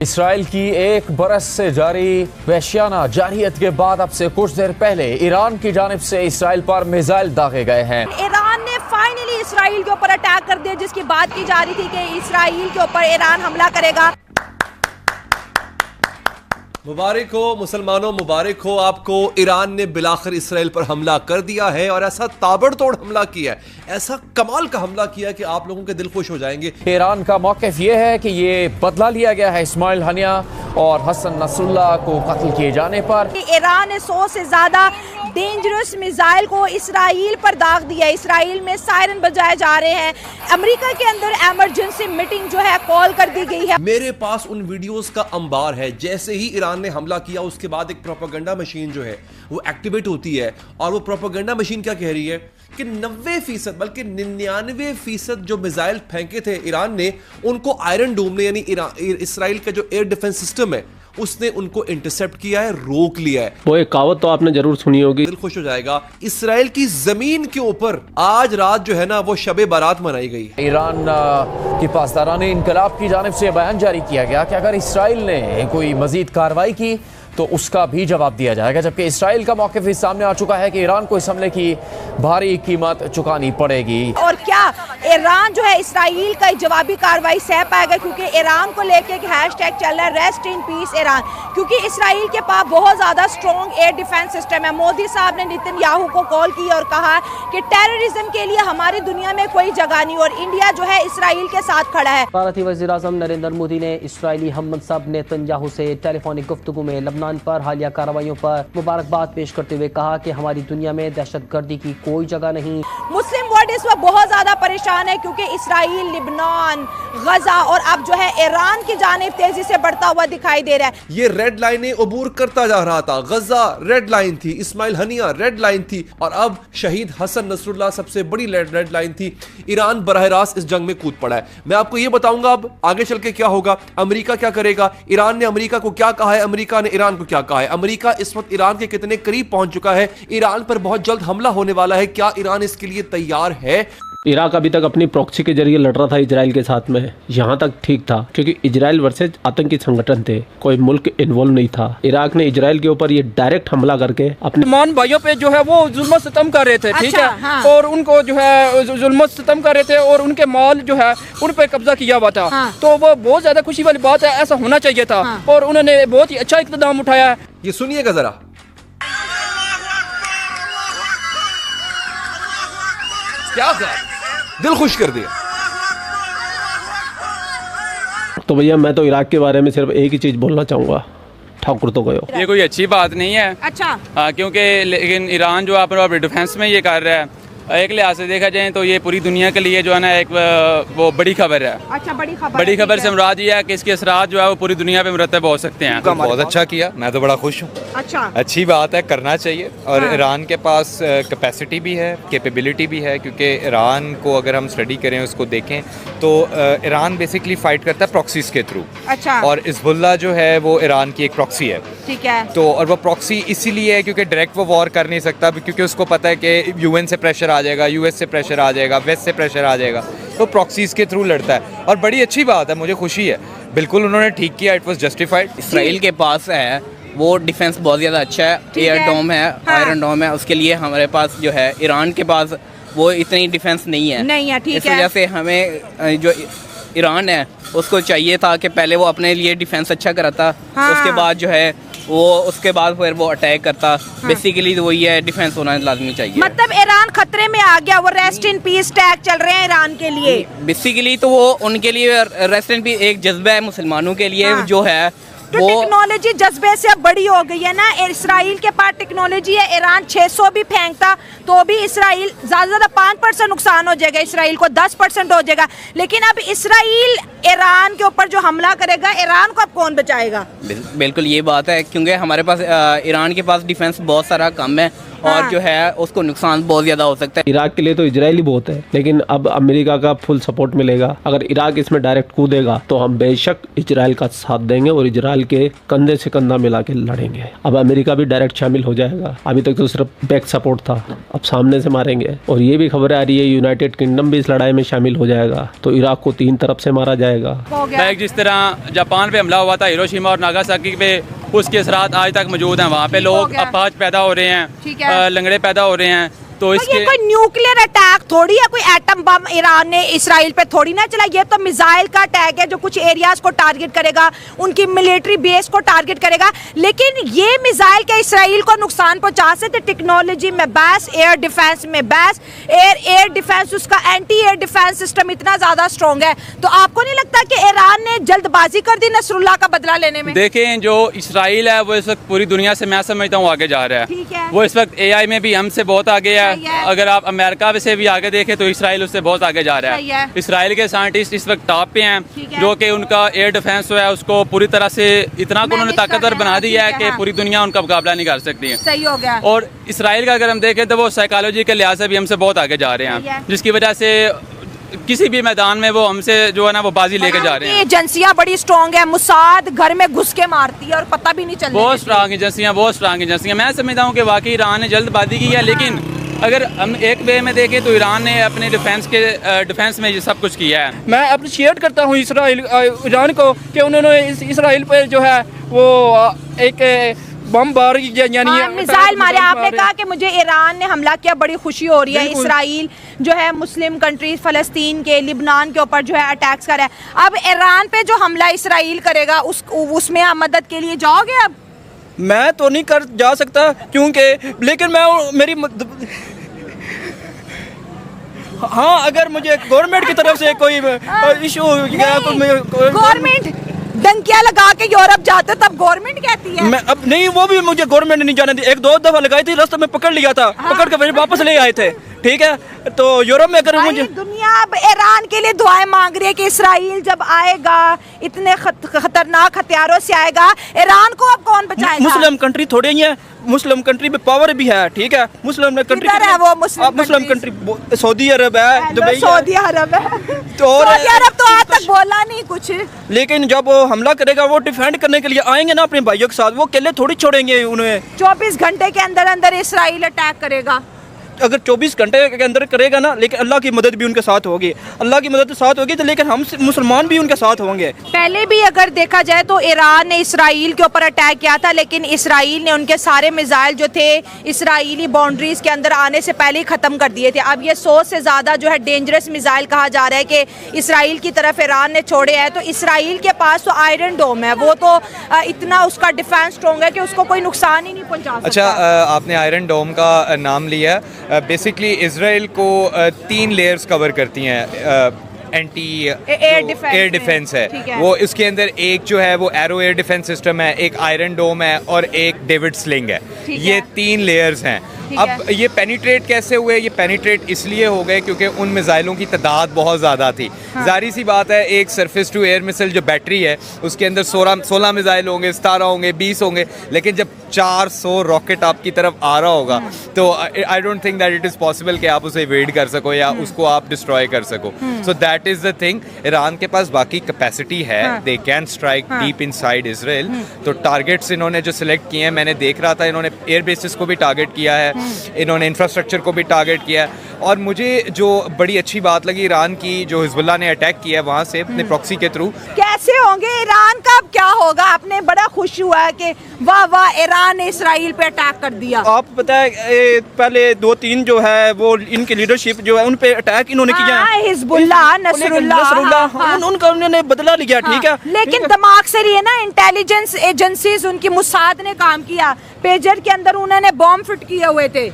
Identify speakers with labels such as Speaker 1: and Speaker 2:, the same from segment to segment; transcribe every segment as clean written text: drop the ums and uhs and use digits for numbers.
Speaker 1: Israel की एक बरस से जारी वहशियाना जारहियत के बाद अब से कुछ देर पहले ईरान की जानिब से इसराइल पर मिसाइल दागे गए हैं।
Speaker 2: ईरान ने फाइनली इसराइल के ऊपर अटैक कर दिया, जिसकी बात की जा रही थी कि इसराइल के ऊपर ईरान हमला करेगा।
Speaker 3: मुबारक हो मुसलमानों, मुबारक हो आपको। ईरान ने बिलाखिर इसराइल पर हमला कर दिया है और ऐसा ताबड़तोड़ हमला किया है, ऐसा कमाल का हमला किया है कि आप लोगों के दिल खुश हो जाएंगे।
Speaker 1: ईरान का मौक़िफ़ ये है कि ये बदला लिया गया है इस्माइल हनिया और हसन नसरुल्लाह को कत्ल किए जाने पर।
Speaker 2: ईरान ने 100 से ज्यादा डेंजरस मिसाइल को इसराइल पर दाग दिया। इसराइल में सायरन बजाए जा रहे हैं। अमेरिका के अंदर इमरजेंसी मीटिंग जो है कॉल कर दी गई है।
Speaker 3: मेरे पास उन वीडियोस का अंबार है। जैसे ही ईरान ने हमला किया उसके बाद एक प्रोपेगेंडा मशीन जो है वो एक्टिवेट होती है और वो प्रोपेगेंडा मशीन क्या कह रही है कि 90% बल्कि 99% जो मिसाइल फेंके थे ईरान ने, उनको आयरन डोम ने यानी इसराइल का जो एयर डिफेंस सिस्टम है उसने उनको इंटरसेप्ट किया है, रोक लिया है।
Speaker 4: वो एक कहावत तो आपने जरूर सुनी होगी,
Speaker 3: दिल खुश हो जाएगा। इसराइल की जमीन के ऊपर आज रात जो है ना वो शबे बारात मनाई गई।
Speaker 1: ईरान की पासदारान इनकलाब की जानिब से बयान जारी किया गया कि अगर इसराइल ने कोई मजीद कार्रवाई की तो उसका भी जवाब दिया जाएगा, जबकि इसराइल का मौक़िफ़ इस सामने आ चुका है कि ईरान को इस हमले की भारी कीमत चुकानी पड़ेगी।
Speaker 2: और क्या ईरान जो है इसराइल का जवाबी कार्रवाई सह पाएगा, क्योंकि ईरान को लेके एक हैशटैग चल रहा है रेस्ट इन पीस ईरान, क्योंकि इसराइल के पास बहुत ज्यादा स्ट्रॉन्ग एयर डिफेंस सिस्टम है। मोदी साहब ने नेतन्याहू को कॉल की और कहा कि टेररिज्म के लिए हमारी दुनिया में कोई जगह नहीं और इंडिया जो है इसराइल के साथ खड़ा है।
Speaker 5: भारतीय वज़ीर-ए-आज़म नरेंद्र मोदी ने इसराइली हममनसब नेतन्याहू से टेलीफोनिक गुफ्तगू में लबनान पर हालिया कार्रवाइयों पर मुबारकबाद पेश करते हुए कहा कि हमारी दुनिया में दहशतगर्दी की कोई जगह नहीं।
Speaker 2: मुस्लिम वर्ल्ड इस वक्त बहुत ज्यादा परेशान है, क्योंकि इसराइल, लिबनान, गजा और अब जो है ईरान की जानिब तेजी से बढ़ता हुआ दिखाई दे रहा है।
Speaker 3: ये रेड लाइनें अबूर करता जा रहा था। गजा रेड लाइन थी, इस्माइल हनिया रेड लाइन थी और अब शहीद हसन नसरुल्लाह सबसे बड़ी रेड लाइन थी। ईरान बराह रास्त इस जंग में कूद पड़ा है। मैं आपको ये बताऊंगा अब आगे चल के क्या होगा, अमेरिका क्या करेगा, ईरान ने अमेरिका को क्या कहा है, अमेरिका ने ईरान को क्या कहा है। अमेरिका इस वक्त ईरान के कितने करीब पहुंच चुका है, ईरान पर बहुत जल्द हमला होने वाला है, क्या ईरान इसके लिए तैयार है।
Speaker 4: इराक अभी तक अपनी प्रॉक्सी के जरिए लड़ रहा था इजराइल के साथ में, यहाँ तक ठीक था क्योंकि इजराइल वर्सेज आतंकी संगठन थे, कोई मुल्क इन्वॉल्व नहीं था। इराक ने इजराइल के ऊपर ये डायरेक्ट हमला करके अपने
Speaker 6: मान भाइयों पे जो है वो जुल्म सितम कर रहे थे, ठीक है,
Speaker 2: हाँ।
Speaker 6: और उनको जो है जुल्म सितम कर रहे थे और उनके माल जो है उन पे कब्जा किया हुआ था।
Speaker 2: हाँ।
Speaker 6: तो वो बहुत ज्यादा खुशी वाली बात है, ऐसा होना चाहिए था।
Speaker 2: हाँ।
Speaker 6: और उन्होंने बहुत ही अच्छा इक़दाम उठाया है।
Speaker 3: ये सुनिएगा जरा, क्या दिल खुश कर दिया।
Speaker 4: तो भैया मैं तो इराक के बारे में सिर्फ एक ही चीज बोलना चाहूंगा, ठाकुर तो गयो।
Speaker 7: ये कोई अच्छी बात नहीं है।
Speaker 2: अच्छा।
Speaker 7: क्योंकि लेकिन ईरान जो अपने डिफेंस में ये कर रहा है, एक लिहाज से देखा जाए तो ये पूरी दुनिया के लिए जो है ना एक वो बड़ी खबर है।
Speaker 2: अच्छा,
Speaker 7: बड़ी खबर से मुराद ये है कि इसके असरात जो है वो पूरी दुनिया पे मुरतब हो सकते हैं।
Speaker 8: बहुत अच्छा किया, मैं तो बड़ा खुश हूँ।
Speaker 2: अच्छा,
Speaker 8: अच्छी बात है, करना चाहिए। और ईरान के पास कैपेसिटी भी है, कैपेबिलिटी भी है, क्योंकि ईरान को अगर हम स्टडी करें, उसको देखें तो ईरान बेसिकली फाइट करता है प्रॉक्सीज के थ्रू।
Speaker 2: अच्छा।
Speaker 8: और हिज़्बुल्लाह जो है वो ईरान की एक प्रॉक्सी है,
Speaker 2: ठीक है।
Speaker 8: तो और वो प्रॉक्सी इसीलिए है क्योंकि डायरेक्ट वो वॉर कर नहीं सकता, क्योंकि उसको पता है कि यूएन से प्रेशर आ जाएगा, यूएस से प्रेशर आ जाएगा, वेस्ट से प्रेशर आ जाएगा, तो प्रॉक्सीज के थ्रू लड़ता है। और बड़ी अच्छी बात है, मुझे खुशी है, बिल्कुल उन्होंने ठीक किया, इट वाज जस्टिफाइड।
Speaker 9: इसराइल के पास है वो डिफेंस बहुत ज़्यादा अच्छा है, एयर डोम है, आयरन डोम है, उसके लिए हमारे पास जो है ईरान के पास वो इतनी डिफेंस नहीं है,
Speaker 2: ठीक
Speaker 9: इस
Speaker 2: है।
Speaker 9: वजह से हमें जो ईरान है उसको चाहिए था कि पहले वो अपने लिए डिफेंस अच्छा कराता, उसके बाद जो है वो उसके बाद फिर वो अटैक करता। बेसिकली तो वही है, डिफेंस होना लाजमी चाहिए।
Speaker 2: मतलब ईरान खतरे में आ गया, वो रेस्ट इन पीस टैग चल रहे हैं ईरान के लिए।
Speaker 9: बेसिकली तो वो उनके लिए रेस्ट इन पीस एक जज्बा है मुसलमानों के लिए, जो है
Speaker 2: तो टेक्नोलॉजी जज्बे से अब बड़ी हो गई है ना। इसराइल के पास टेक्नोलॉजी है, ईरान 600 भी फेंकता तो भी इसराइल ज्यादा 5% नुकसान हो जाएगा, इसराइल को 10% हो जाएगा। लेकिन अब इसराइल ईरान के ऊपर जो हमला करेगा, ईरान को अब कौन बचाएगा?
Speaker 9: बिल्कुल ये बात है, क्योंकि हमारे पास ईरान के पास डिफेंस बहुत सारा कम है और जो है उसको नुकसान बहुत ज़्यादा हो सकता है।
Speaker 4: इराक के लिए तो इजराइल ही बहुत है, लेकिन अब अमेरिका का फुल सपोर्ट मिलेगा। अगर इराक इसमें डायरेक्ट कूदेगा तो हम बेशक इजराइल का साथ देंगे और इजराइल के कंधे से कंधा मिला के लड़ेंगे। अब अमेरिका भी डायरेक्ट शामिल हो जाएगा, अभी तक तो सिर्फ बैक सपोर्ट था, अब सामने से मारेंगे। और ये भी खबर आ रही है यूनाइटेड किंगडम भी इस लड़ाई में शामिल हो जाएगा, तो इराक को 3 तरफ से मारा जाएगा।
Speaker 7: जिस तरह जापान पे हमला हुआ था हिरोशिमा और नागासाकी पे, उसके असरात आज तक मौजूद हैं। वहाँ पे लोग अपाहज पैदा हो रहे हैं, लंगड़े पैदा हो रहे हैं। तो
Speaker 2: ये कोई न्यूक्लियर अटैक थोड़ी है, कोई एटम बम ईरान ने इसराइल पे थोड़ी ना चला। ये तो मिसाइल का अटैक है जो कुछ एरियाज को टारगेट करेगा, उनकी मिलिट्री बेस को टारगेट करेगा। लेकिन ये मिसाइल क्या इसराइल को नुकसान पहुंचा सकते? टेक्नोलॉजी में बहस, एयर डिफेंस में बहस, एयर डिफेंस, उसका एंटी एयर डिफेंस सिस्टम इतना ज्यादा स्ट्रॉन्ग है। तो आपको नहीं लगता कि ईरान ने जल्दबाजी कर दी नसरुल्लाह का बदला लेने में?
Speaker 7: देखें, जो इसराइल है वो इस वक्त पूरी दुनिया से मैं समझता हूँ आगे जा रहा है। वो इस वक्त AI में भी हमसे बहुत आगे है। अगर आप अमेरिका से भी आगे देखें तो इसराइल उससे बहुत आगे जा रहा है। इसराइल के साइंटिस्ट इस वक्त टॉप पे हैं, जो कि उनका एयर डिफेंस जो है उसको पूरी तरह से इतना उन्होंने ताकतवर बना दिया है कि पूरी दुनिया उनका मुकाबला नहीं कर सकती है।
Speaker 2: सही हो गया।
Speaker 7: और इसराइल का अगर हम देखें तो वो साइकोलॉजी के लिहाज से भी हमसे बहुत आगे जा रहे हैं, जिसकी वजह से किसी भी मैदान में वो हमसे जो है ना वो बाजी लेके जा रहे हैं।
Speaker 2: एजेंसियां बड़ी स्ट्रॉन्ग है, मुसाद घर में घुस के मारती है और पता भी नहीं चलता।
Speaker 7: बहुत स्ट्रॉन्ग एजेंसियां। मैं समझता हूँ कि वाकई ईरान ने जल्दबाजी की है, लेकिन अगर हम एक वे में देखें तो ईरान ने अपने डिफेंस में ये सब कुछ किया है।
Speaker 6: मैं अप्रिशिएट करता हूँ ईरान को कि उन्होंने इसराइल पर जो है वो एक बम बार यानी
Speaker 2: मिसाइल मारे। आपने कहा कि मुझे ईरान ने हमला किया, बड़ी खुशी हो रही है। इसराइल जो है मुस्लिम कंट्रीज फ़लस्तीन के, लिबनान के ऊपर जो है अटैक्स कर रहा है। अब ईरान पे जो हमला इसराइल करेगा उसमें आप मदद के लिए जाओगे? अब
Speaker 6: मैं तो नहीं कर जा सकता क्योंकि, लेकिन मैं मेरी हाँ, अगर मुझे गवर्नमेंट की तरफ से कोई इशू,
Speaker 2: गवर्नमेंट डंकियां लगा के यूरोप जाते तब गवर्नमेंट कहती है।
Speaker 6: मैं अब नहीं, वो भी मुझे गवर्नमेंट नहीं जाने दी। 1-2 दफा लगाई थी, रास्ते में पकड़ लिया था, पकड़ के फिर वापस ले आए थे। ठीक है, तो यूरोप में अगर मुझे
Speaker 2: दुनिया अब ईरान के लिए दुआएं मांग रही है कि इसराइल जब आएगा इतने खतरनाक हथियारों से आएगा, ईरान को अब कौन बचाएगा?
Speaker 6: मुस्लिम कंट्री थोड़े ही है, मुस्लिम कंट्री में पावर भी है। ठीक है, मुस्लिम कंट्री
Speaker 2: है वो मुस्लिम
Speaker 6: कंट्री सऊदी अरब है, दुबई,
Speaker 2: सऊदी अरब है। सऊदी अरब तो आज तक बोला नहीं कुछ।
Speaker 6: लेकिन जब वो हमला करेगा, वो डिफेंड करने के लिए आएंगे ना अपने भाइयों के साथ, वो अकेले थोड़ी छोड़ेंगे उन्हें।
Speaker 2: 24 घंटे के अंदर अंदर इसराइल अटैक करेगा।
Speaker 6: अगर 24 घंटे के अंदर करेगा ना, लेकिन अल्लाह की मदद भी उनके साथ होगी, अल्लाह की मदद साथ होगी तो, लेकिन हम मुसलमान भी उनके साथ होंगे।
Speaker 2: पहले भी अगर देखा जाए तो ईरान ने इसराइल के ऊपर अटैक किया था, लेकिन इसराइल ने उनके सारे मिसाइल जो थे इसराइली बाउंड्रीज के अंदर आने से पहले ही ख़त्म कर दिए थे। अब ये 100 से ज़्यादा जो है डेंजरस मिसाइल कहा जा रहा है कि इसराइल की तरफ ईरान ने छोड़े हैं। तो इसराइल के पास तो आयरन डोम है, वो तो इतना उसका डिफेंस स्ट्रॉन्ग है कि उसको कोई नुकसान ही नहीं पहुँचा सकता।
Speaker 8: अच्छा, आपने आयरन डोम का नाम लिया। बेसिकली इसराइल को 3 लेयर्स कवर करती हैं। एंटी एयर डिफेंस है वो, इसके अंदर एक जो है वो एरो एयर डिफेंस सिस्टम है, एक आयरन डोम है और एक डेविड स्लिंग है। ये 3 लेयर्स हैं। अब ये पेनिट्रेट कैसे हुए? ये पेनिट्रेट इसलिए हो गए क्योंकि उन मिसाइलों की तादाद बहुत ज़्यादा थी। जाहिर सी बात है, एक सरफेस टू एयर मिसाइल जो बैटरी है उसके अंदर 16 मिसाइल होंगे, 17 होंगे, 20 होंगे, लेकिन जब 400 रॉकेट आपकी तरफ आ रहा होगा तो I don't think that it is possible कि आप उसे इवेड कर सको या उसको आप डिस्ट्रॉय कर सको। So that is the thing. Iran के पास बाकी कैपेसिटी है, they can strike deep inside Israel. तो टारगेट्स इन्होंने जो सिलेक्ट किए हैं, मैंने देख रहा था, इन्होंने एयर बेसिस को भी टारगेट किया है, इन्होंने इंफ्रास्ट्रक्चर को भी टारगेट किया है। और मुझे जो बड़ी अच्छी बात लगी ईरान की, जो हिजबुल्लाह ने अटैक किया है वहाँ से अपने प्रॉक्सी के थ्रू।
Speaker 2: कैसे होंगे ईरान का, अब क्या होगा? आपने बड़ा खुश हुआ है कि वाह वाह ईरान ने इसराइल पे अटैक कर दिया।
Speaker 6: आप पता है पहले 2-3 जो है वो इनकी लीडरशिप जो है उन पे अटैक इन्होंने किया है,
Speaker 2: हिजबुल्लाह, नसरुल्लाह,
Speaker 6: उनका उन्होंने बदला लिया। ठीक है,
Speaker 2: लेकिन दिमाग से लिए ना, इंटेलिजेंस एजेंसीज उनकी मुसाद ने काम किया। पेजर के अंदर उन्होंने बॉम्ब फिट किए हुए थे।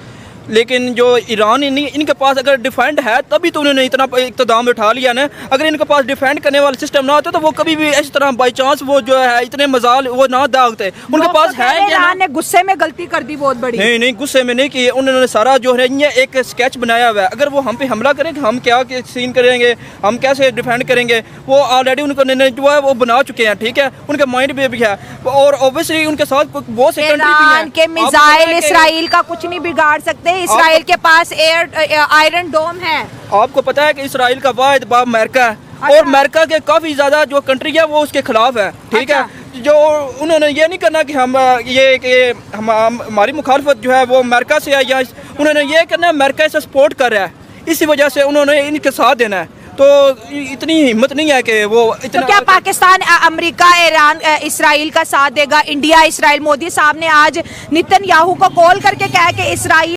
Speaker 6: लेकिन जो ईरान इनके पास अगर डिफेंड है तभी तो उन्होंने इतना इक़्तिदाम उठा लिया ना। अगर इनके पास डिफेंड करने वाला सिस्टम ना होता तो वो कभी भी इस तरह बाई चांस वो जो है इतने मजाल वो ना दागते। उनके पास है
Speaker 2: ईरान ने गुस्से में गलती कर दी बहुत बड़ी।
Speaker 6: नहीं गुस्से में नहीं की, उन्होंने सारा जो है एक स्केच बनाया हुआ है। अगर वो हम पे हमला करेंगे हम क्या सीन करेंगे, हम कैसे डिफेंड करेंगे, वो ऑलरेडी उनको जो है वो बना चुके हैं। ठीक है, उनके माइंड में भी है और ऑब्वियसली उनके साथ बहुत से कंट्री भी हैं।
Speaker 2: के मिसाइल इसराइल का कुछ नहीं बिगाड़ सकते। इसराइल के पास आयरन डोम है।
Speaker 6: आपको पता है कि इसराइल का वाहिद बाप अमेरिका है और अमेरिका के काफी ज्यादा जो कंट्री है वो उसके खिलाफ है। ठीक है, जो उन्होंने ये नहीं करना कि हम हमारी मुखालफत जो है वो अमेरिका से है, या उन्होंने ये करना है अमेरिका से सपोर्ट कर रहा है, इसी वजह से उन्होंने इनके साथ देना है। तो इतनी हिम्मत नहीं है कि वो इतना।
Speaker 2: तो क्या पाकिस्तान, अमेरिका, ईरान, इसराइल का साथ देगा? इंडिया, इसराइल, मोदी साहब ने आज नेतन्याहू को कॉल करके कहा कि इसराइल